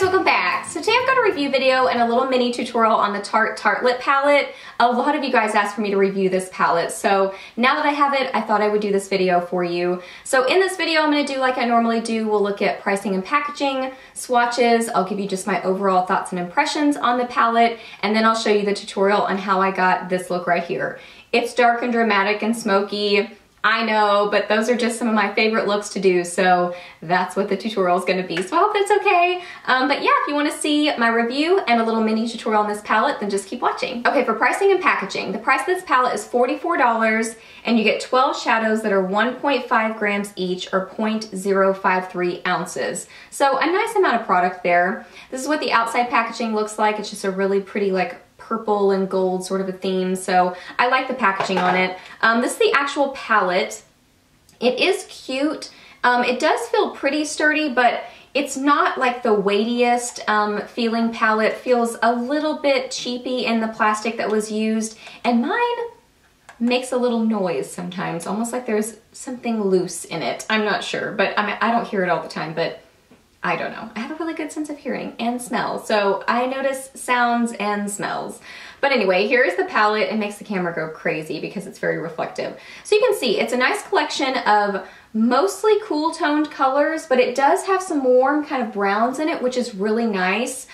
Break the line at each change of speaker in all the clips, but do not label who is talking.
welcome back. So today I've got a review video and a little mini tutorial on the Tarte Tartelette palette. A lot of you guys asked for me to review this palette, so now that I have it, I thought I would do this video for you. So in this video, I'm going to do like I normally do. We'll look at pricing and packaging, swatches, I'll give you just my overall thoughts and impressions on the palette, and then I'll show you the tutorial on how I got this look right here. It's dark and dramatic and smoky, I know, but those are just some of my favorite looks to do, so that's what the tutorial is going to be. So I hope that's okay. But yeah, if you want to see my review and a little mini tutorial on this palette, then just keep watching. Okay, for pricing and packaging, the price of this palette is $44, and you get 12 shadows that are 1.5 grams each, or 0.053 ounces. So a nice amount of product there. This is what the outside packaging looks like. It's just a really pretty, like, purple and gold sort of a theme, so I like the packaging on it. This is the actual palette. It is cute. It does feel pretty sturdy, but it's not like the weightiest feeling palette. Feels a little bit cheapy in the plastic that was used, and mine makes a little noise sometimes, almost like there's something loose in it. I'm not sure, but I mean, I don't hear it all the time, but I don't know. I have a really good sense of hearing and smell, so I notice sounds and smells. But anyway, here's the palette. It makes the camera go crazy because it's very reflective. So you can see it's a nice collection of mostly cool toned colors, but it does have some warm kind of browns in it, which is really nice.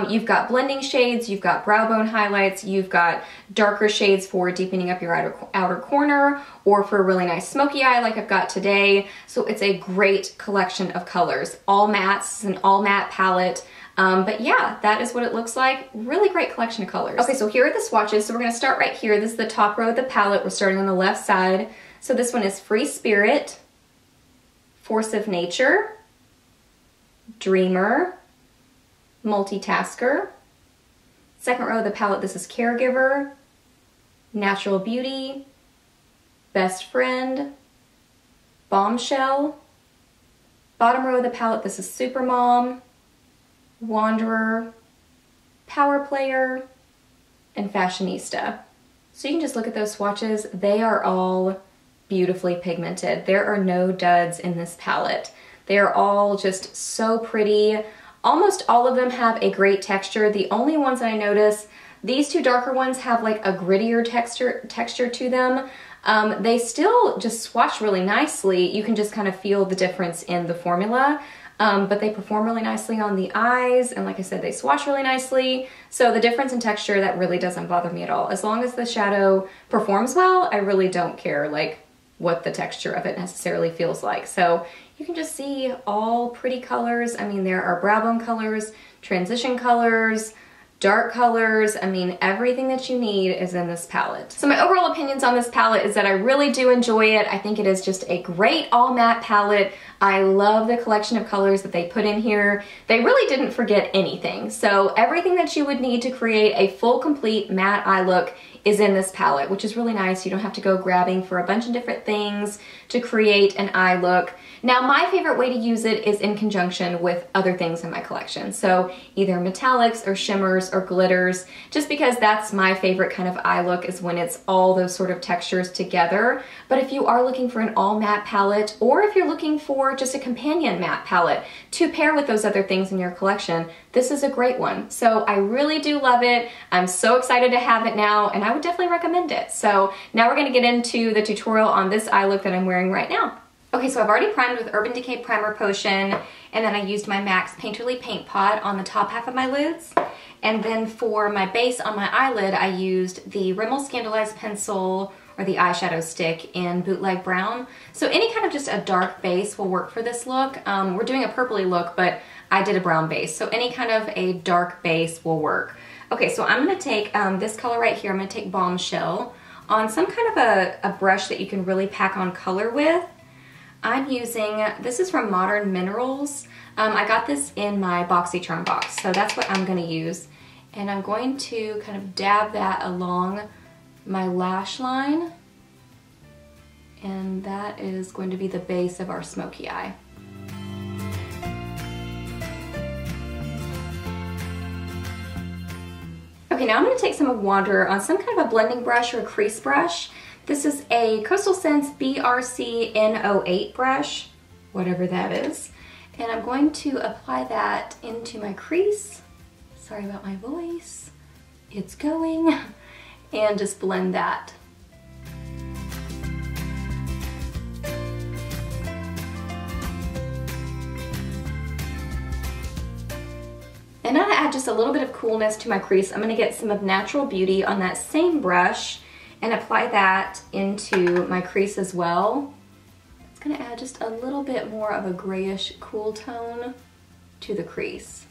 You've got blending shades, you've got brow bone highlights, you've got darker shades for deepening up your outer corner, or for a really nice smoky eye like I've got today. So it's a great collection of colors. All mattes, it's an all matte palette. But yeah, that is what it looks like. Really great collection of colors. Okay, so here are the swatches. So we're gonna start right here. This is the top row of the palette. We're starting on the left side. So this one is Free Spirit, Force of Nature, Dreamer, Multitasker. Second row of the palette, this is Caregiver, Natural Beauty, Best Friend, Bombshell. Bottom row of the palette, this is Supermom, Wanderer, Power Player, and Fashionista. So you can just look at those swatches. They are all beautifully pigmented. There are no duds in this palette. They are all just so pretty. Almost all of them have a great texture. The only ones that I notice, these two darker ones have like a grittier texture to them. They still just swatch really nicely. You can just kind of feel the difference in the formula, but they perform really nicely on the eyes, and like I said, they swatch really nicely. So the difference in texture, that really doesn't bother me at all. As long as the shadow performs well, I really don't care like what the texture of it necessarily feels like. So you can just see all pretty colors. I mean, there are brow bone colors, transition colors, dark colors. I mean, everything that you need is in this palette. So my overall opinions on this palette is that I really do enjoy it. I think it is just a great all matte palette. I love the collection of colors that they put in here. They really didn't forget anything. So everything that you would need to create a full, complete matte eye look is in this palette, which is really nice. You don't have to go grabbing for a bunch of different things to create an eye look. Now, my favorite way to use it is in conjunction with other things in my collection. So either metallics or shimmers or glitters, just because that's my favorite kind of eye look, is when it's all those sort of textures together. But if you are looking for an all matte palette, or if you're looking for just a companion matte palette to pair with those other things in your collection, this is a great one. So I really do love it. I'm so excited to have it now, and I would definitely recommend it. So now we're gonna get into the tutorial on this eye look that I'm wearing right now. Okay, so I've already primed with Urban Decay Primer Potion, and then I used my MAC's Painterly Paint Pot on the top half of my lids. And then for my base on my eyelid, I used the Rimmel Scandalized Pencil, or the eyeshadow stick, in Bootleg Brown. So any kind of just a dark base will work for this look. We're doing a purpley look, but I did a brown base, so any kind of a dark base will work. Okay, so I'm gonna take this color right here. I'm gonna take Bombshell on some kind of a brush that you can really pack on color with. I'm using, this is from Modern Minerals. I got this in my BoxyCharm box, so that's what I'm gonna use. And I'm going to kind of dab that along my lash line. And that is going to be the base of our smoky eye. Okay, now I'm going to take some of Wanderer on some kind of a blending brush or a crease brush. This is a Coastal Scents BRC N08 brush, whatever that is. And I'm going to apply that into my crease. Sorry about my voice. It's going. And just blend that. And now to add just a little bit of coolness to my crease, I'm going to get some of Natural Beauty on that same brush and apply that into my crease as well. It's going to add just a little bit more of a grayish cool tone to the crease.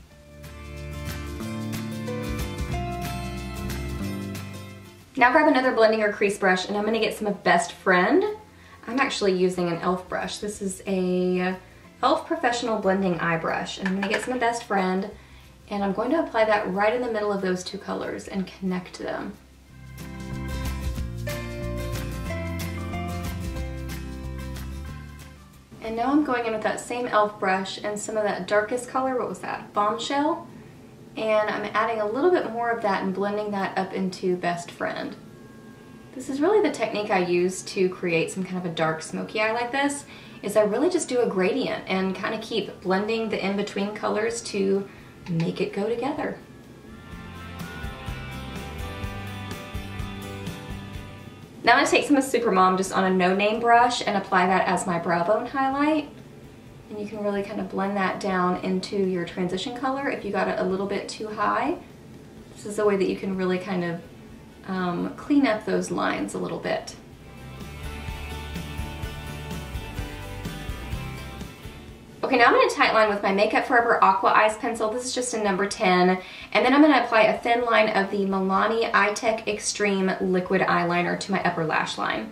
Now grab another blending or crease brush and I'm going to get some of Best Friend. I'm actually using an e.l.f. brush. This is a e.l.f. Professional Blending Eye Brush. And I'm going to get some of Best Friend and I'm going to apply that right in the middle of those two colors and connect them. And now I'm going in with that same e.l.f. brush and some of that darkest color, what was that, Bombshell? And I'm adding a little bit more of that and blending that up into Best Friend. This is really the technique I use to create some kind of a dark smoky eye like this, is I really just do a gradient and kind of keep blending the in-between colors to make it go together. Now I'm going to take some of Supermom just on a no-name brush and apply that as my brow bone highlight. And you can really kind of blend that down into your transition color if you got it a little bit too high. This is a way that you can really kind of clean up those lines a little bit. Okay, now I'm going to tightline with my Makeup Forever Aqua Eyes pencil. This is just a number 10. And then I'm going to apply a thin line of the Milani Eye-Tech Extreme Liquid Eyeliner to my upper lash line.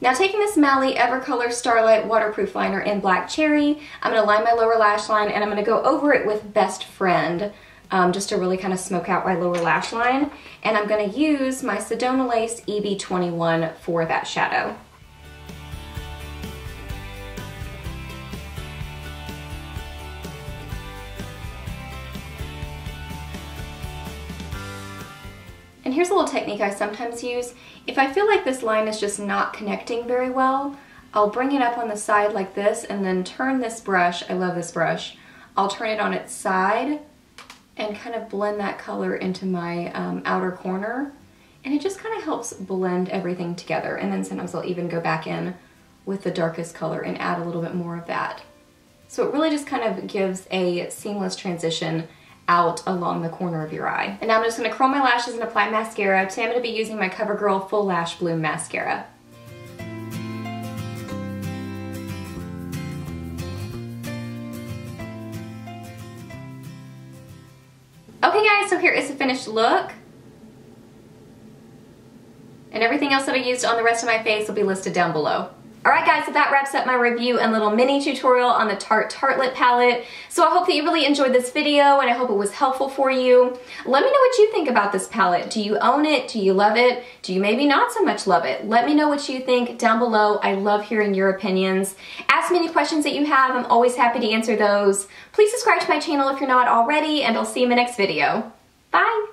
Now taking this Mally Evercolor Starlight Waterproof Liner in Black Cherry, I'm going to line my lower lash line and I'm going to go over it with Best Friend just to really kind of smoke out my lower lash line. And I'm going to use my Sedona Lace EB21 for that shadow. And here's a little technique I sometimes use. If I feel like this line is just not connecting very well, I'll bring it up on the side like this and then turn this brush, I love this brush, I'll turn it on its side and kind of blend that color into my outer corner. And it just kind of helps blend everything together. And then sometimes I'll even go back in with the darkest color and add a little bit more of that. So it really just kind of gives a seamless transition out along the corner of your eye. And now I'm just going to curl my lashes and apply mascara. Today I'm going to be using my CoverGirl Full Lash Bloom Mascara. Okay guys, so here is the finished look. And everything else that I used on the rest of my face will be listed down below. Alright guys, so that wraps up my review and little mini tutorial on the Tarte Tartelette palette. So I hope that you really enjoyed this video and I hope it was helpful for you. Let me know what you think about this palette. Do you own it? Do you love it? Do you maybe not so much love it? Let me know what you think down below. I love hearing your opinions. Ask me any questions that you have. I'm always happy to answer those. Please subscribe to my channel if you're not already and I'll see you in my next video. Bye!